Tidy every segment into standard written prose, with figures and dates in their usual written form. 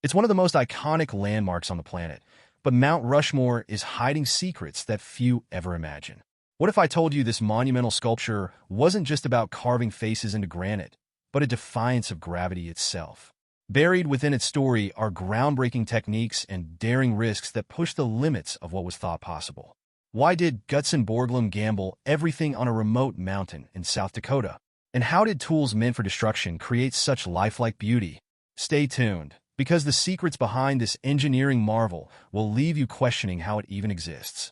It's one of the most iconic landmarks on the planet, but Mount Rushmore is hiding secrets that few ever imagine. What if I told you this monumental sculpture wasn't just about carving faces into granite, but a defiance of gravity itself? Buried within its story are groundbreaking techniques and daring risks that push the limits of what was thought possible. Why did Gutzon Borglum gamble everything on a remote mountain in South Dakota? And how did tools meant for destruction create such lifelike beauty? Stay tuned, because the secrets behind this engineering marvel will leave you questioning how it even exists.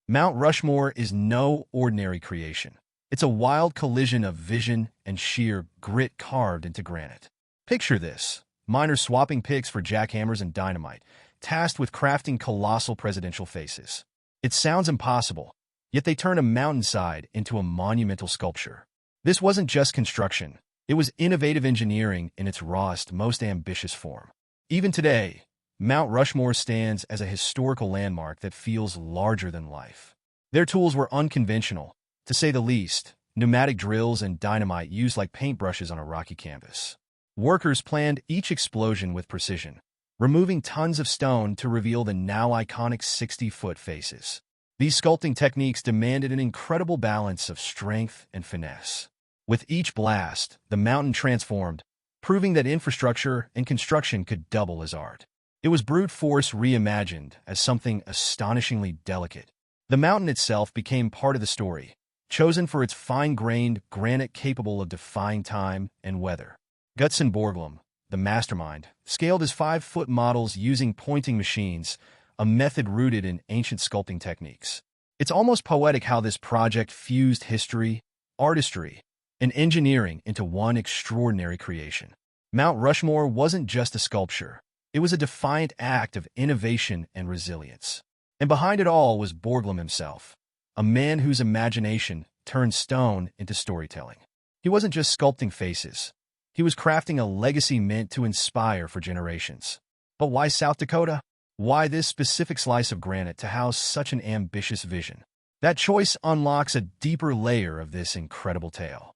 Mount Rushmore is no ordinary creation. It's a wild collision of vision and sheer grit carved into granite. Picture this: miners swapping picks for jackhammers and dynamite, tasked with crafting colossal presidential faces. It sounds impossible, yet they turn a mountainside into a monumental sculpture. This wasn't just construction. It was innovative engineering in its rawest, most ambitious form. Even today, Mount Rushmore stands as a historical landmark that feels larger than life. Their tools were unconventional, to say the least: pneumatic drills and dynamite used like paintbrushes on a rocky canvas. Workers planned each explosion with precision, removing tons of stone to reveal the now iconic 60-foot faces. These sculpting techniques demanded an incredible balance of strength and finesse. With each blast, the mountain transformed, proving that infrastructure and construction could double as art. It was brute force reimagined as something astonishingly delicate. The mountain itself became part of the story, chosen for its fine-grained granite capable of defying time and weather. Gutzon Borglum, the mastermind, scaled his 5-foot models using pointing machines, a method rooted in ancient sculpting techniques. It's almost poetic how this project fused history, artistry, and engineering into one extraordinary creation. Mount Rushmore wasn't just a sculpture. It was a defiant act of innovation and resilience. And behind it all was Borglum himself, a man whose imagination turned stone into storytelling. He wasn't just sculpting faces. He was crafting a legacy meant to inspire for generations. But why South Dakota? Why this specific slice of granite to house such an ambitious vision? That choice unlocks a deeper layer of this incredible tale.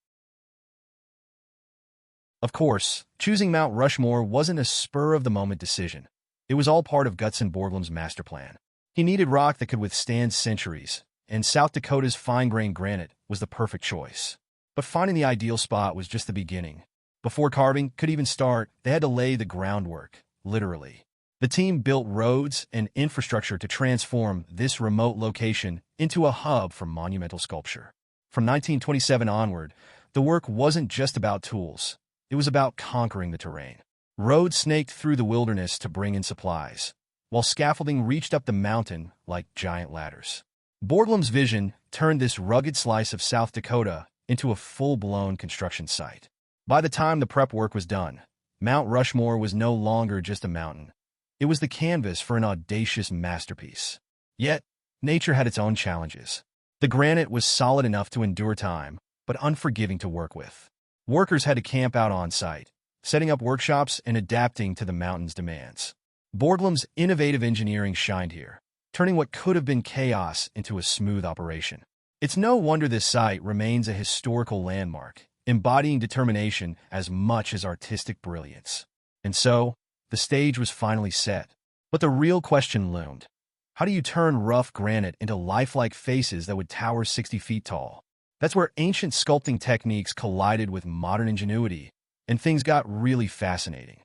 Of course, choosing Mount Rushmore wasn't a spur-of-the-moment decision. It was all part of Gutzon Borglum's master plan. He needed rock that could withstand centuries, and South Dakota's fine-grained granite was the perfect choice. But finding the ideal spot was just the beginning. Before carving could even start, they had to lay the groundwork, literally. The team built roads and infrastructure to transform this remote location into a hub for monumental sculpture. From 1927 onward, the work wasn't just about tools. It was about conquering the terrain. Roads snaked through the wilderness to bring in supplies, while scaffolding reached up the mountain like giant ladders. Borglum's vision turned this rugged slice of South Dakota into a full-blown construction site. By the time the prep work was done, Mount Rushmore was no longer just a mountain. It was the canvas for an audacious masterpiece. Yet, nature had its own challenges. The granite was solid enough to endure time, but unforgiving to work with. Workers had to camp out on site, setting up workshops and adapting to the mountain's demands. Borglum's innovative engineering shined here, turning what could have been chaos into a smooth operation. It's no wonder this site remains a historical landmark, embodying determination as much as artistic brilliance. And so, the stage was finally set. But the real question loomed. How do you turn rough granite into lifelike faces that would tower 60 feet tall? That's where ancient sculpting techniques collided with modern ingenuity, and things got really fascinating.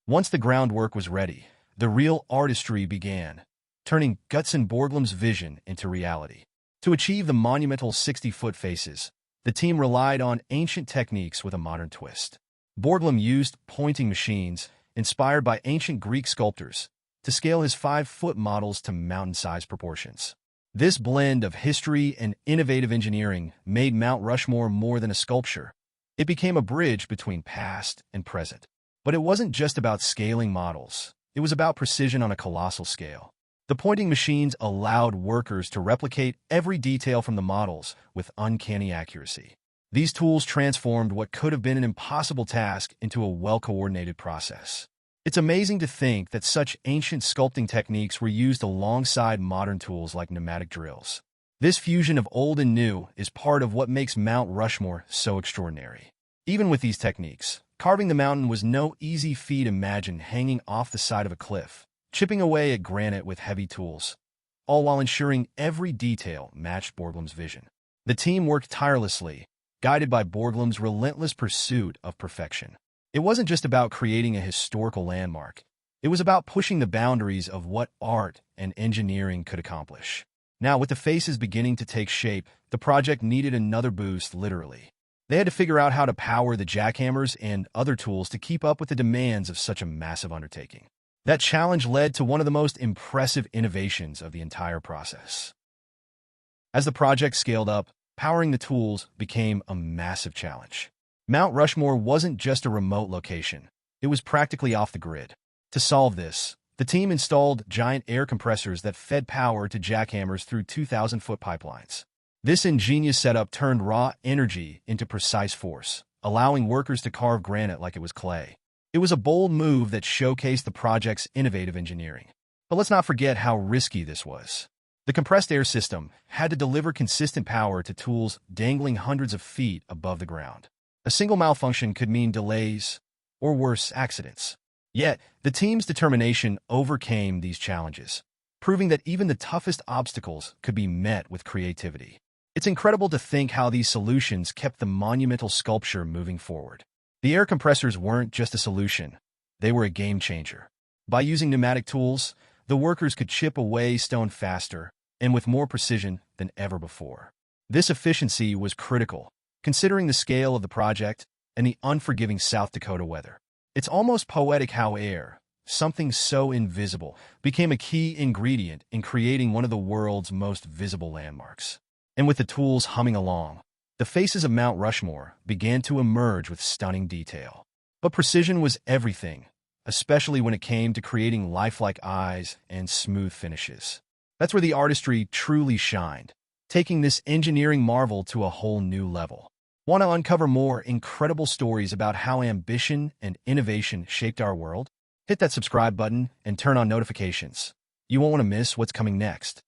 Once the groundwork was ready, the real artistry began, turning Gutzon Borglum's vision into reality. To achieve the monumental 60-foot faces, the team relied on ancient techniques with a modern twist. Borglum used pointing machines, inspired by ancient Greek sculptors, to scale his 5-foot models to mountain-sized proportions. This blend of history and innovative engineering made Mount Rushmore more than a sculpture. It became a bridge between past and present. But it wasn't just about scaling models. It was about precision on a colossal scale. The pointing machines allowed workers to replicate every detail from the models with uncanny accuracy. These tools transformed what could have been an impossible task into a well-coordinated process. It's amazing to think that such ancient sculpting techniques were used alongside modern tools like pneumatic drills. This fusion of old and new is part of what makes Mount Rushmore so extraordinary. Even with these techniques, Carving the mountain was no easy feat. Imagine hanging off the side of a cliff, chipping away at granite with heavy tools, all while ensuring every detail matched Borglum's vision. The team worked tirelessly, guided by Borglum's relentless pursuit of perfection. It wasn't just about creating a historical landmark. It was about pushing the boundaries of what art and engineering could accomplish. Now, with the faces beginning to take shape, the project needed another boost, literally. They had to figure out how to power the jackhammers and other tools to keep up with the demands of such a massive undertaking. That challenge led to one of the most impressive innovations of the entire process. As the project scaled up, powering the tools became a massive challenge. Mount Rushmore wasn't just a remote location. It was practically off the grid. To solve this, the team installed giant air compressors that fed power to jackhammers through 2,000-foot pipelines. This ingenious setup turned raw energy into precise force, allowing workers to carve granite like it was clay. It was a bold move that showcased the project's innovative engineering. But let's not forget how risky this was. The compressed air system had to deliver consistent power to tools dangling hundreds of feet above the ground. A single malfunction could mean delays, or worse, accidents. Yet, the team's determination overcame these challenges, proving that even the toughest obstacles could be met with creativity. It's incredible to think how these solutions kept the monumental sculpture moving forward. The air compressors weren't just a solution, they were a game changer. By using pneumatic tools, the workers could chip away stone faster and with more precision than ever before. This efficiency was critical, considering the scale of the project and the unforgiving South Dakota weather. It's almost poetic how air, something so invisible, became a key ingredient in creating one of the world's most visible landmarks. And with the tools humming along, the faces of Mount Rushmore began to emerge with stunning detail. But precision was everything, especially when it came to creating lifelike eyes and smooth finishes. That's where the artistry truly shined, taking this engineering marvel to a whole new level. Want to uncover more incredible stories about how ambition and innovation shaped our world? Hit that subscribe button and turn on notifications. You won't want to miss what's coming next.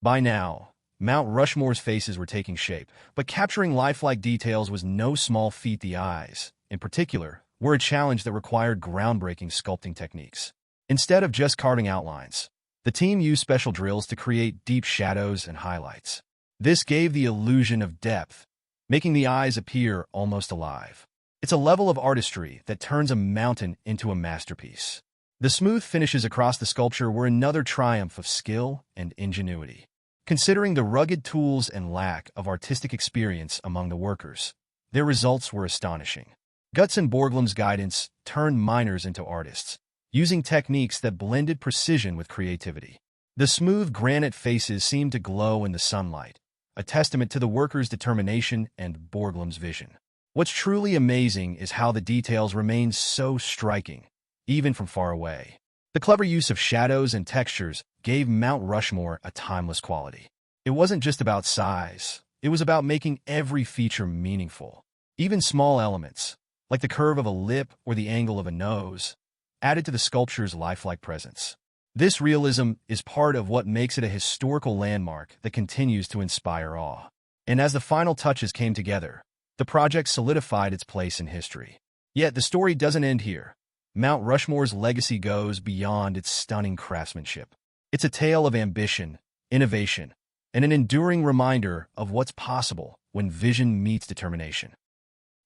By now, Mount Rushmore's faces were taking shape, but capturing lifelike details was no small feat. The eyes, in particular, were a challenge that required groundbreaking sculpting techniques. Instead of just carving outlines, the team used special drills to create deep shadows and highlights. This gave the illusion of depth, making the eyes appear almost alive. It's a level of artistry that turns a mountain into a masterpiece. The smooth finishes across the sculpture were another triumph of skill and ingenuity. Considering the rugged tools and lack of artistic experience among the workers, their results were astonishing. Gutzon Borglum's guidance turned miners into artists, using techniques that blended precision with creativity. The smooth granite faces seemed to glow in the sunlight, a testament to the workers' determination and Borglum's vision. What's truly amazing is how the details remain so striking, even from far away. The clever use of shadows and textures gave Mount Rushmore a timeless quality. It wasn't just about size, it was about making every feature meaningful. Even small elements, like the curve of a lip or the angle of a nose, added to the sculpture's lifelike presence. This realism is part of what makes it a historical landmark that continues to inspire awe. And as the final touches came together, the project solidified its place in history. Yet the story doesn't end here. Mount Rushmore's legacy goes beyond its stunning craftsmanship. It's a tale of ambition, innovation, and an enduring reminder of what's possible when vision meets determination.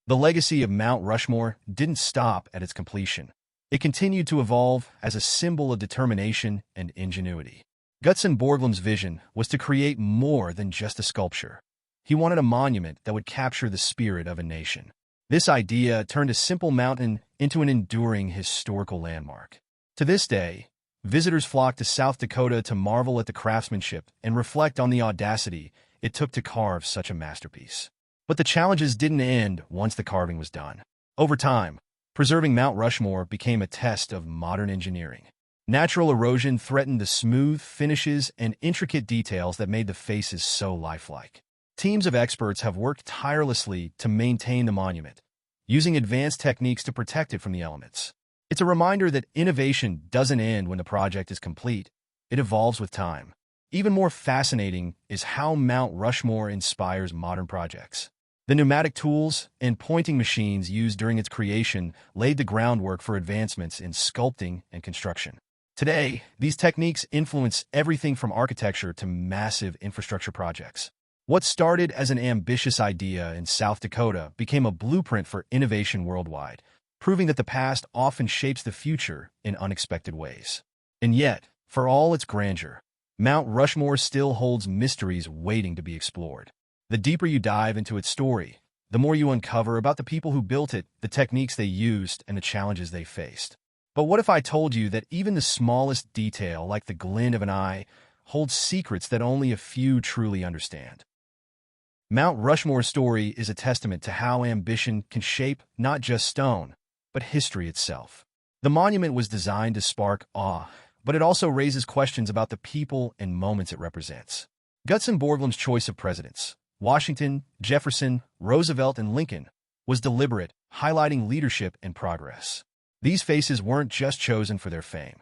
The legacy of Mount Rushmore didn't stop at its completion. It continued to evolve as a symbol of determination and ingenuity. Gutzon Borglum's vision was to create more than just a sculpture. He wanted a monument that would capture the spirit of a nation. This idea turned a simple mountain into an enduring historical landmark. To this day, visitors flock to South Dakota to marvel at the craftsmanship and reflect on the audacity it took to carve such a masterpiece. But the challenges didn't end once the carving was done. Over time, preserving Mount Rushmore became a test of modern engineering. Natural erosion threatened the smooth finishes and intricate details that made the faces so lifelike. Teams of experts have worked tirelessly to maintain the monument, using advanced techniques to protect it from the elements. It's a reminder that innovation doesn't end when the project is complete. It evolves with time. Even more fascinating is how Mount Rushmore inspires modern projects. The pneumatic tools and pointing machines used during its creation laid the groundwork for advancements in sculpting and construction. Today, these techniques influence everything from architecture to massive infrastructure projects. What started as an ambitious idea in South Dakota became a blueprint for innovation worldwide, proving that the past often shapes the future in unexpected ways. And yet, for all its grandeur, Mount Rushmore still holds mysteries waiting to be explored. The deeper you dive into its story, the more you uncover about the people who built it, the techniques they used, and the challenges they faced. But what if I told you that even the smallest detail, like the glint of an eye, holds secrets that only a few truly understand? Mount Rushmore's story is a testament to how ambition can shape not just stone, but history itself. The monument was designed to spark awe, but it also raises questions about the people and moments it represents. Gutzon Borglum's choice of presidents, Washington, Jefferson, Roosevelt, and Lincoln, was deliberate, highlighting leadership and progress. These faces weren't just chosen for their fame.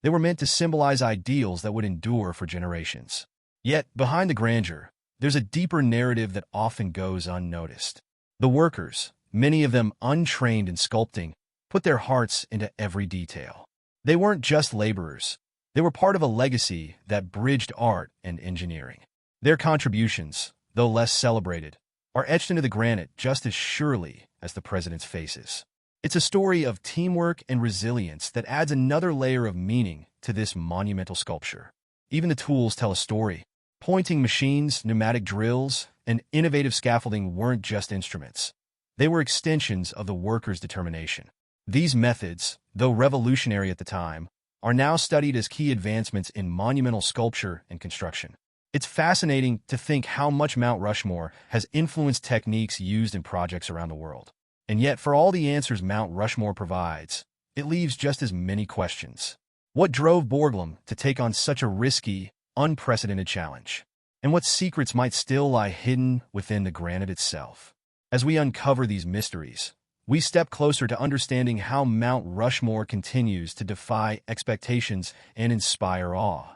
They were meant to symbolize ideals that would endure for generations. Yet, behind the grandeur, there's a deeper narrative that often goes unnoticed. The workers, many of them untrained in sculpting, put their hearts into every detail. They weren't just laborers. They were part of a legacy that bridged art and engineering. Their contributions, though less celebrated, are etched into the granite just as surely as the president's faces. It's a story of teamwork and resilience that adds another layer of meaning to this monumental sculpture. Even the tools tell a story. Pointing machines, pneumatic drills, and innovative scaffolding weren't just instruments. They were extensions of the workers' determination. These methods, though revolutionary at the time, are now studied as key advancements in monumental sculpture and construction. It's fascinating to think how much Mount Rushmore has influenced techniques used in projects around the world. And yet, for all the answers Mount Rushmore provides, it leaves just as many questions. What drove Borglum to take on such a risky, unprecedented challenge? And what secrets might still lie hidden within the granite itself? As we uncover these mysteries, we step closer to understanding how Mount Rushmore continues to defy expectations and inspire awe.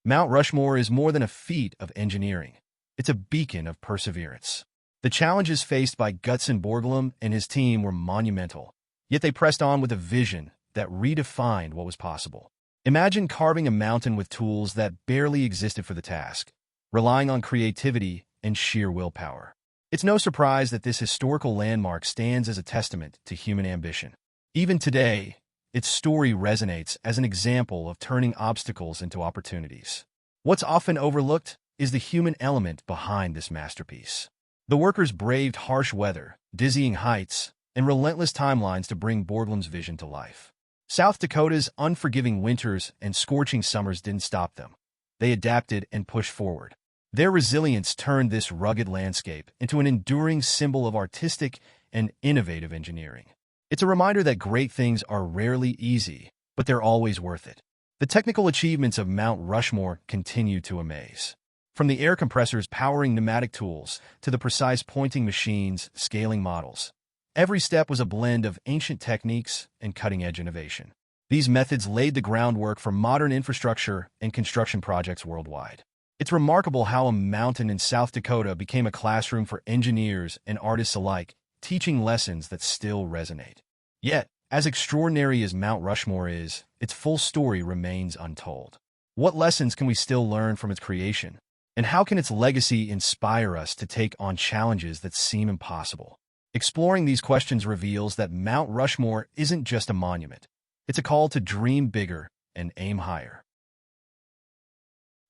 Mount Rushmore is more than a feat of engineering. It's a beacon of perseverance. The challenges faced by Gutzon Borglum and his team were monumental, yet they pressed on with a vision that redefined what was possible. Imagine carving a mountain with tools that barely existed for the task, relying on creativity and sheer willpower. It's no surprise that this historical landmark stands as a testament to human ambition. Even today, its story resonates as an example of turning obstacles into opportunities. What's often overlooked is the human element behind this masterpiece. The workers braved harsh weather, dizzying heights, and relentless timelines to bring Borglum's vision to life. South Dakota's unforgiving winters and scorching summers didn't stop them. They adapted and pushed forward. Their resilience turned this rugged landscape into an enduring symbol of artistic and innovative engineering. It's a reminder that great things are rarely easy, but they're always worth it. The technical achievements of Mount Rushmore continue to amaze. From the air compressors powering pneumatic tools to the precise pointing machines scaling models, every step was a blend of ancient techniques and cutting-edge innovation. These methods laid the groundwork for modern infrastructure and construction projects worldwide. It's remarkable how a mountain in South Dakota became a classroom for engineers and artists alike, teaching lessons that still resonate. Yet, as extraordinary as Mount Rushmore is, its full story remains untold. What lessons can we still learn from its creation? And how can its legacy inspire us to take on challenges that seem impossible? Exploring these questions reveals that Mount Rushmore isn't just a monument. It's a call to dream bigger and aim higher.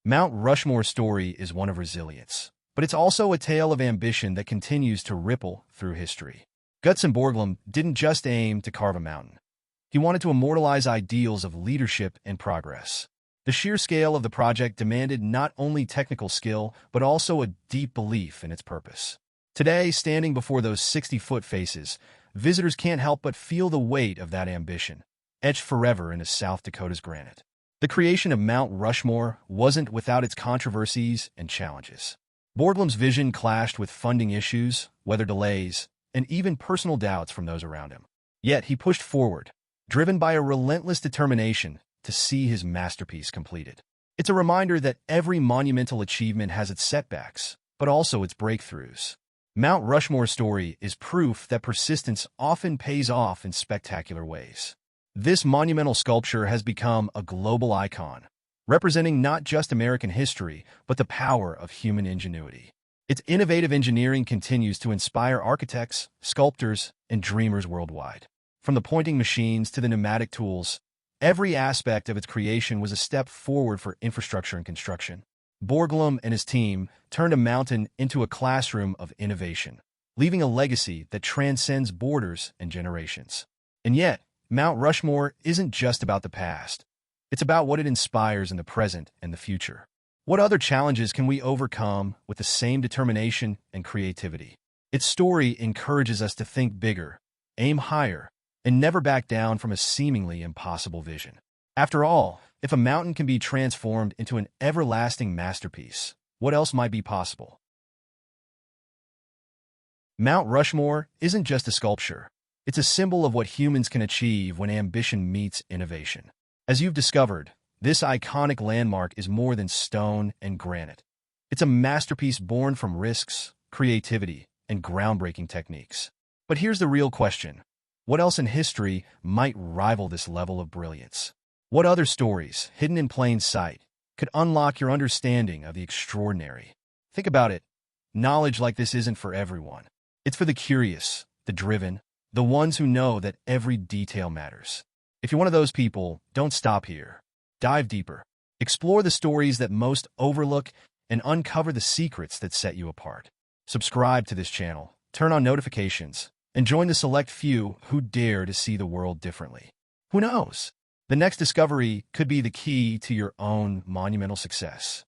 Mount Rushmore's story is one of resilience, but it's also a tale of ambition that continues to ripple through history. Gutzon Borglum didn't just aim to carve a mountain. He wanted to immortalize ideals of leadership and progress. The sheer scale of the project demanded not only technical skill, but also a deep belief in its purpose. Today, standing before those 60-foot faces, visitors can't help but feel the weight of that ambition, etched forever into South Dakota's granite. The creation of Mount Rushmore wasn't without its controversies and challenges. Borglum's vision clashed with funding issues, weather delays, and even personal doubts from those around him. Yet he pushed forward, driven by a relentless determination to see his masterpiece completed. It's a reminder that every monumental achievement has its setbacks, but also its breakthroughs. Mount Rushmore's story is proof that persistence often pays off in spectacular ways. This monumental sculpture has become a global icon, representing not just American history, but the power of human ingenuity. Its innovative engineering continues to inspire architects, sculptors, and dreamers worldwide. From the pointing machines to the pneumatic tools, every aspect of its creation was a step forward for infrastructure and construction. Borglum and his team turned a mountain into a classroom of innovation, leaving a legacy that transcends borders and generations. And yet, Mount Rushmore isn't just about the past. It's about what it inspires in the present and the future. What other challenges can we overcome with the same determination and creativity? Its story encourages us to think bigger, aim higher, and never back down from a seemingly impossible vision. After all, if a mountain can be transformed into an everlasting masterpiece, what else might be possible? Mount Rushmore isn't just a sculpture. It's a symbol of what humans can achieve when ambition meets innovation. As you've discovered, this iconic landmark is more than stone and granite. It's a masterpiece born from risks, creativity, and groundbreaking techniques. But here's the real question. What else in history might rival this level of brilliance? What other stories, hidden in plain sight, could unlock your understanding of the extraordinary? Think about it. Knowledge like this isn't for everyone. It's for the curious, the driven, the ones who know that every detail matters. If you're one of those people, don't stop here. Dive deeper. Explore the stories that most overlook and uncover the secrets that set you apart. Subscribe to this channel, turn on notifications, and join the select few who dare to see the world differently. Who knows? The next discovery could be the key to your own monumental success.